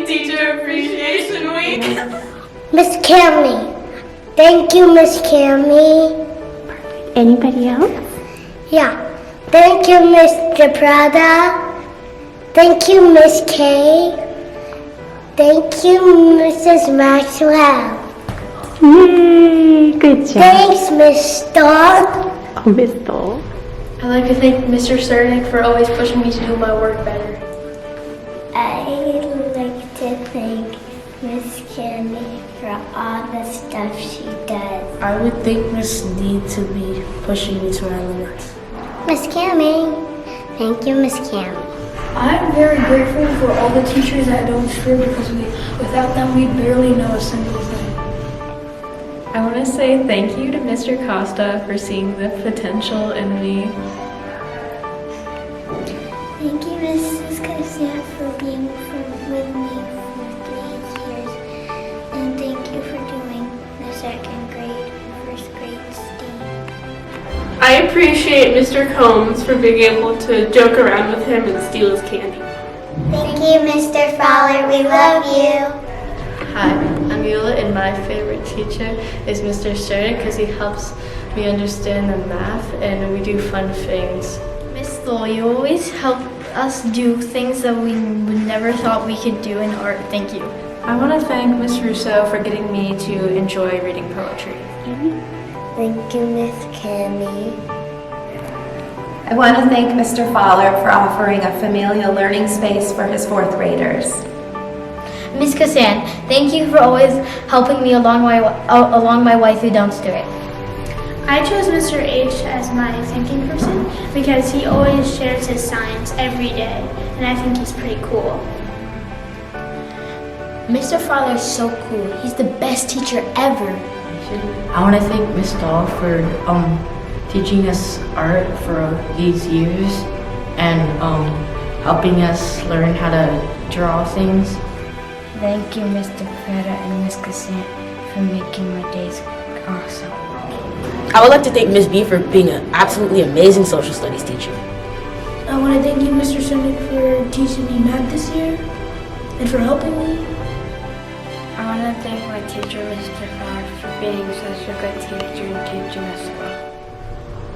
Happy Teacher Appreciation Week. Miss Cammy. Thank you, Miss Cammy. Anybody else? Yeah. Thank you, Mr. Prada. Thank you, Miss Kay. Thank you, Mrs. Maxwell. Yay! Good job. Thanks, Miss Starr. Oh, Miss Stoll. I'd like to thank Mr. Cernick for always pushing me to do my work better. I'd like to thank Miss Cammy for all the stuff she does. I would thank Miss D to be pushing me to my limits. Miss Cammy. Thank you, Miss Cammy. I'm very grateful for all the teachers at Dome Sphere because without them we barely know a single thing. I want to say thank you to Mr. Costa for seeing the potential in me. Thank you, Mrs. Cassette, for being with me for 3 years. And thank you for doing the second grade, first grade STEAM. I appreciate Mr. Combs for being able to joke around with him and steal his candy. Thank you, Mr. Fowler. We love you. Hi, I'm Eula, and my favorite teacher is Mr. Cernick because he helps me understand the math and we do fun things. Miss Stoll, you always help us do things that we would never thought we could do in art. Thank you. I want to thank Miss Russo for getting me to enjoy reading poetry. Thank you, Miss Cammy. I want to thank Mr. Fowler for offering a familial learning space for his fourth graders. Miss Cassan, thank you for always helping me along my way through Dome Sphere. I chose Mr. H as my thinking person because he always shares his science every day, and I think he's pretty cool. Mr. Fowler is so cool. He's the best teacher ever. I want to thank Miss Dahl for teaching us art for these years and helping us learn how to draw things. Thank you, Mr. Prada and Miss Cassan, for making my days awesome. I would like to thank Miss B for being an absolutely amazing social studies teacher. I want to thank you, Mr. Cernick, for teaching me math this year and for helping me. I want to thank my teacher, Mr. Fowler, for being such a good teacher and teaching us well.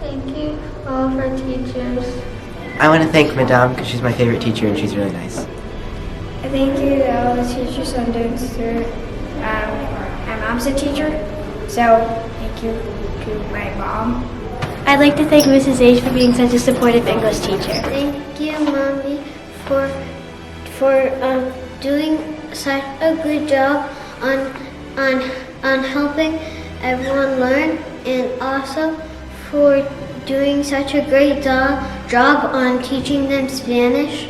Thank you, all of our teachers. I want to thank Madame because she's my favorite teacher and she's really nice. Thank you to all the teachers on Dome Sphere. My mom's a teacher, so thank you to my mom. I'd like to thank Mrs. H for being such a supportive English teacher. Thank you, Mommy, for doing such a good job on helping everyone learn, and also for doing such a great job on teaching them Spanish.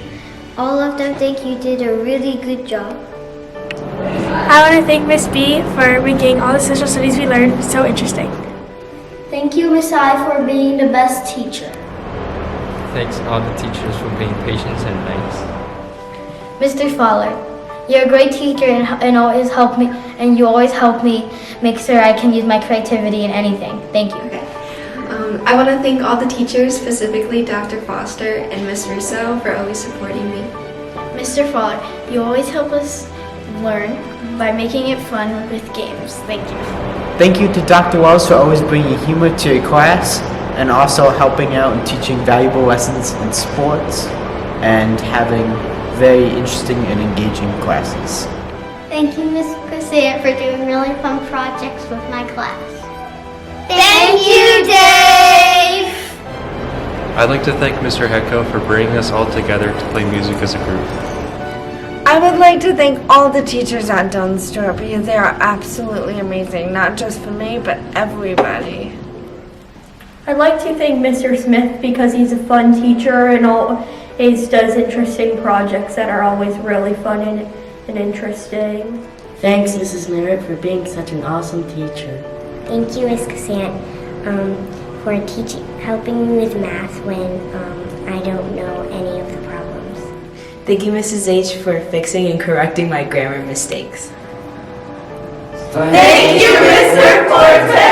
All of them think you did a really good job. I want to thank Miss B for making all the social studies we learned so interesting. Thank you, Miss I, for being the best teacher. Thanks all the teachers for being patient and nice. Mr. Fowler, you're a great teacher and always help me, and you always help me make sure I can use my creativity in anything. Thank you. Okay. I want to thank all the teachers, specifically Dr. Foster and Miss Russo, for always supporting me. Mr. Fowler, you always help us learn by making it fun with games. Thank you. Thank you to Dr. Wells for always bringing humor to your class and also helping out and teaching valuable lessons in sports and having very interesting and engaging classes. Thank you, Miss Cassette, for doing really fun projects with my class. Thank you, Dave! I'd like to thank Mr. Hecko for bringing us all together to play music as a group. I would like to thank all the teachers at Dome Sphere because they are absolutely amazing, not just for me, but everybody. I'd like to thank Mr. Smith because he's a fun teacher and always does interesting projects that are always really fun and interesting. Thanks, Mrs. Merritt, for being such an awesome teacher. Thank you, Miss Cassette, for helping me with math when I don't know any of the problems. Thank you, Mrs. H, for fixing and correcting my grammar mistakes. Thank you, Mr. Forte!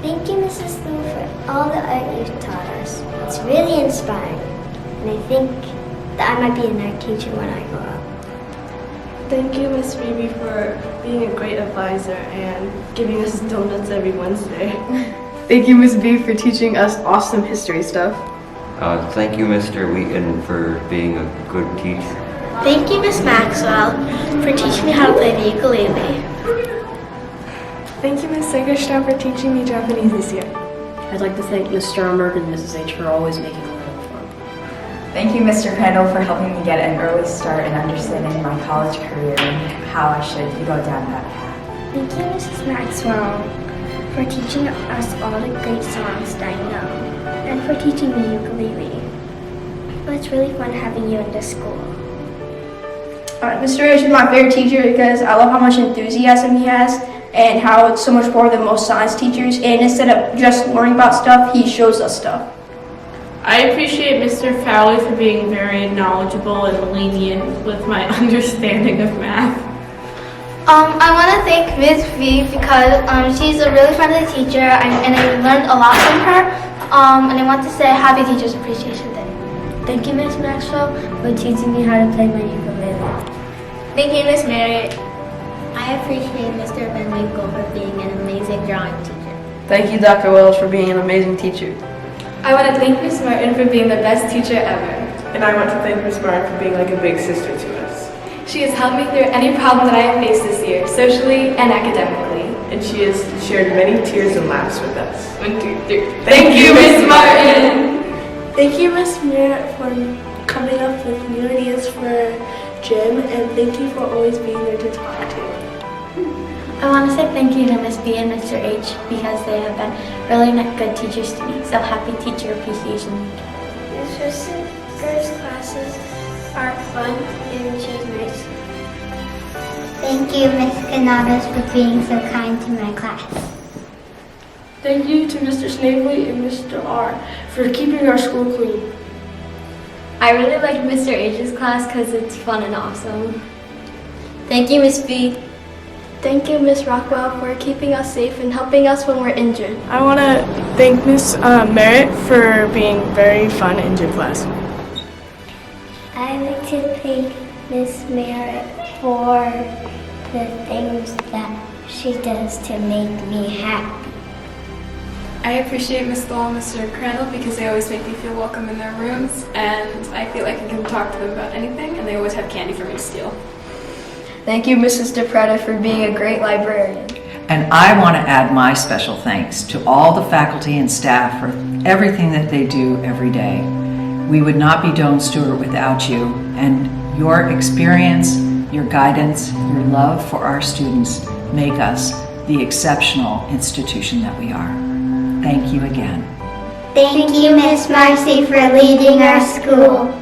Thank you, Mrs. Lou, for all the art you've taught us. It's really inspiring, and I think that I might be an art teacher when I grow up. Thank you, Miss Phoebe, for being a great advisor and giving us donuts every Wednesday. Thank you, Miss B, for teaching us awesome history stuff. Thank you, Mr. Wheaton, for being a good teacher. Thank you, Miss Maxwell, for teaching me how to play the ukulele. Thank you, Miss Singerstrom, for teaching me Japanese this year. I'd like to thank Ms. Sternberg and Mrs. H for always making learning fun. Thank you, Mr. Crandall, for helping me get an early start in understanding my college career and how I should go down that path. Thank you, Mrs. Maxwell, for teaching us all the great songs that I know, and for teaching me ukulele. It was really fun having you in the school. Mr. H is my favorite teacher because I love how much enthusiasm he has and how it's so much more than most science teachers, and instead of just learning about stuff, he shows us stuff. I appreciate Mr. Fowley for being very knowledgeable and lenient with my understanding of math. I want to thank Ms. V because she's a really friendly teacher and I learned a lot from her. And I want to say Happy Teachers Appreciation Day. Thank you, Miss Maxwell, for teaching me how to play my ukulele. Thank you, Miss Marriott. I appreciate Mr. Van Winkle for being an amazing drawing teacher. Thank you, Dr. Wells, for being an amazing teacher. I want to thank Miss Martin for being the best teacher ever. And I want to thank Miss Martin for being like a big sister to us. She has helped me through any problem that I have faced this year, socially and academically. And she has shared many tears and laughs with us. 1, 2, 3. Thank you, Miss Martin! Thank you, Miss Merritt, for coming up with new ideas for Jim, and thank you for always being there to talk to. I want to say thank you to Miss B and Mr. H because they have been really good teachers to me. So Happy Teacher Appreciation Week. Mr. Singer's classes are fun and she's nice. Thank you, Miss Canavas, for being so kind to my class. Thank you to Mr. Snavely and Mr. R for keeping our school clean. I really liked Mr. H's class because it's fun and awesome. Thank you, Miss B. Thank you, Miss Rockwell, for keeping us safe and helping us when we're injured. I want to thank Miss Merritt for being very fun in gym class. I like to thank Miss Merritt for the things that she does to make me happy. I appreciate Miss Law and Mr. Crandall because they always make me feel welcome in their rooms, and I feel like I can talk to them about anything, and they always have candy for me to steal. Thank you, Mrs. DePretta, for being a great librarian. And I want to add my special thanks to all the faculty and staff for everything that they do every day. We would not be Doane Stewart without you, and your experience, your guidance, your love for our students make us the exceptional institution that we are. Thank you again. Thank you, Miss Marcy, for leading our school.